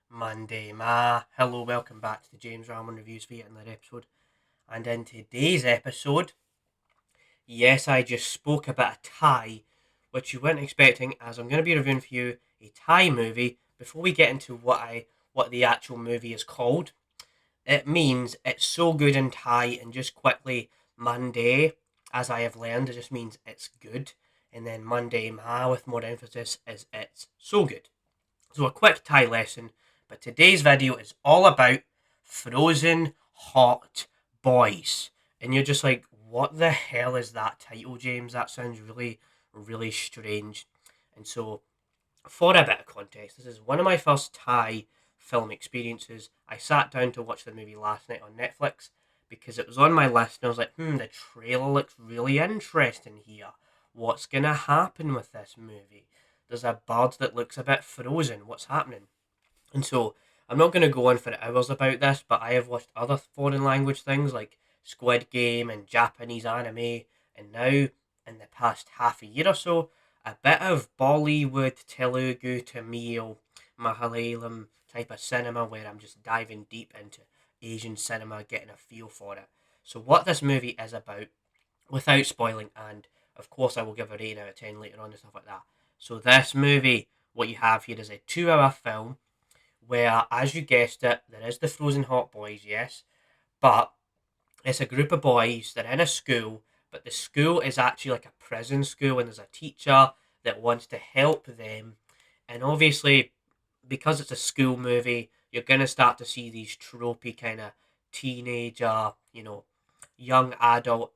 Monday Ma. Hello, welcome back to the James Ramon Reviews for yet another episode. And in today's episode, yes, I just spoke about a Thai, which you weren't expecting, as I'm going to be reviewing for you a Thai movie. Before we get into what the actual movie is called, it means it's so good in Thai, and just quickly, Monday, as I have learned, it just means it's good. And then Monday Ma, with more emphasis, is it's so good. So a quick Thai lesson, but today's video is all about Frozen Hot Boys. And you're just like, what the hell is that title, James? That sounds really, really strange. And so, for a bit of context, this is one of my first Thai film experiences. I sat down to watch the movie last night on Netflix because it was on my list, and I was like, the trailer looks really interesting here. What's going to happen with this movie? There's a bird that looks a bit frozen. What's happening? And so I'm not going to go on for hours about this, but I have watched other foreign language things like Squid Game and Japanese anime, and now in the past half a year or so, a bit of Bollywood, Telugu, Tamil, Malayalam type of cinema where I'm just diving deep into Asian cinema, getting a feel for it. So, what this movie is about, without spoiling, and of course I will give a rating out of 10 later on and stuff like that. So, this movie, what you have here is a 2 hour film where, as you guessed it, there is the Frozen Hot Boys, yes, but it's a group of boys. They're in a school, but the school is actually like a prison school, and there's a teacher that wants to help them. And obviously, because it's a school movie, you're gonna start to see these tropey kind of teenager, young adult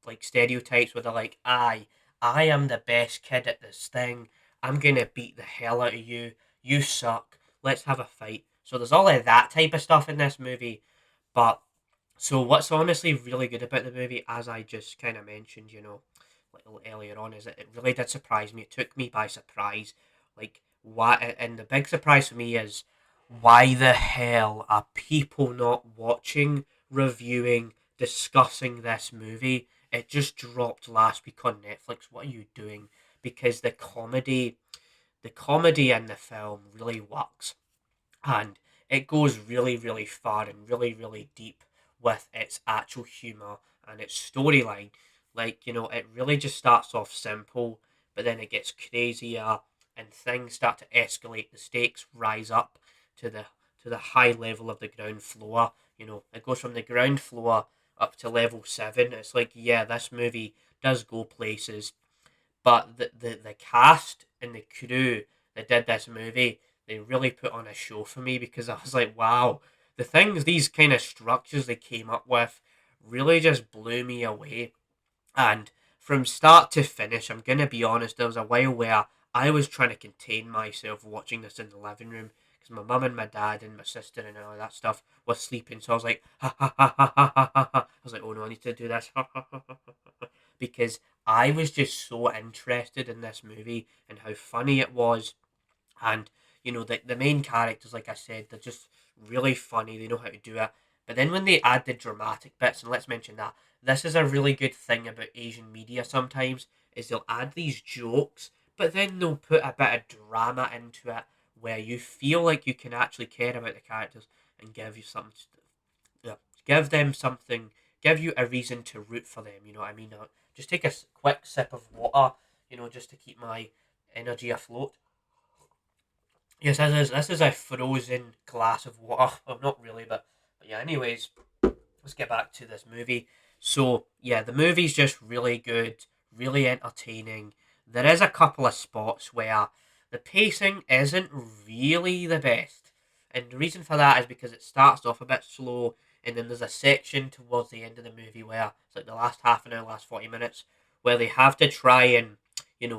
like stereotypes where they're like, I am the best kid at this thing. I'm gonna beat the hell out of you. You suck. Let's have a fight. So there's all of that type of stuff in this movie. But so what's honestly really good about the movie, as I just kind of mentioned, like a little earlier on, is that it really did surprise me. It took me by surprise. Like why? And the big surprise for me is why the hell are people not watching, reviewing, discussing this movie? It just dropped last week on Netflix. What are you doing? Because the comedy in the film really works, and it goes really, really far and really, really deep with its actual humor and its storyline. Like, it really just starts off simple, but then it gets crazier and things start to escalate. The stakes rise up to the high level of the ground floor. It goes from the ground floor up to level 7. It's like, yeah, this movie does go places, but the cast and the crew that did this movie, they really put on a show for me, because I was like, wow, these kind of structures they came up with really just blew me away. And from start to finish, I'm gonna be honest, there was a while where I was trying to contain myself watching this in the living room because my mum and my dad and my sister and all that stuff was sleeping. So I was like, ha ha ha ha ha ha ha. I was like, oh no, I need to do this, ha ha ha ha ha, because I was just so interested in this movie and how funny it was. And the main characters, like I said, they're just really funny. They know how to do it. But then when they add the dramatic bits, and let's mention that this is a really good thing about Asian media sometimes, is they'll add these jokes, but then they'll put a bit of drama into it where you feel like you can actually care about the characters and give you something, yeah, give them something, give you a reason to root for them. You know what I mean? Just take a quick sip of water, just to keep my energy afloat. Yes, this is a frozen glass of water. Well, not really, but yeah. Anyways, let's get back to this movie. So yeah, the movie's just really good, really entertaining. There is a couple of spots where the pacing isn't really the best, and the reason for that is because it starts off a bit slow, and then there's a section towards the end of the movie where it's like the last half an hour, last 40 minutes, where they have to try and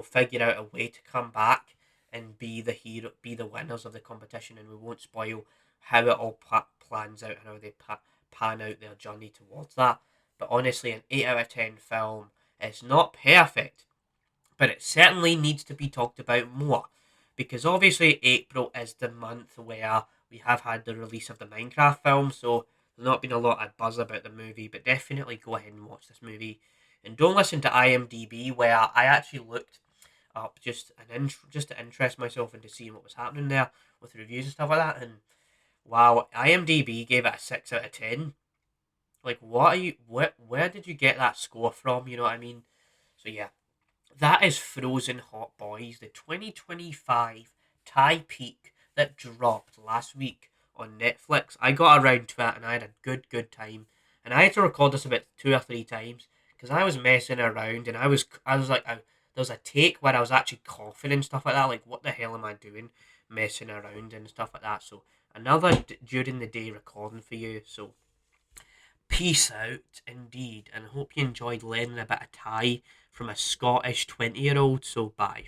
figure out a way to come back and be the hero, be the winners of the competition, and we won't spoil how it all plans out and how they pan out their journey towards that. But honestly, an 8 out of 10 film is not perfect, but it certainly needs to be talked about more, because obviously April is the month where we have had the release of the Minecraft film, so there's not been a lot of buzz about the movie, but definitely go ahead and watch this movie. And don't listen to IMDb, where I actually looked up just to interest myself into seeing what was happening there with reviews and stuff like that. And wow, IMDb gave it a 6 out of 10. Like, what are you? Where did you get that score from? You know what I mean? So yeah, that is Frozen Hot Boys, the 2025 Thai peak that dropped last week on Netflix. I got around to it and I had a good time. And I had to record this about 2 or 3 times because I was messing around and I was like, there was a take where I was actually coughing and stuff like that. Like, what the hell am I doing, messing around and stuff like that? So another during the day recording for you. So peace out indeed, and hope you enjoyed learning a bit of Thai from a Scottish 20-year-old. So bye.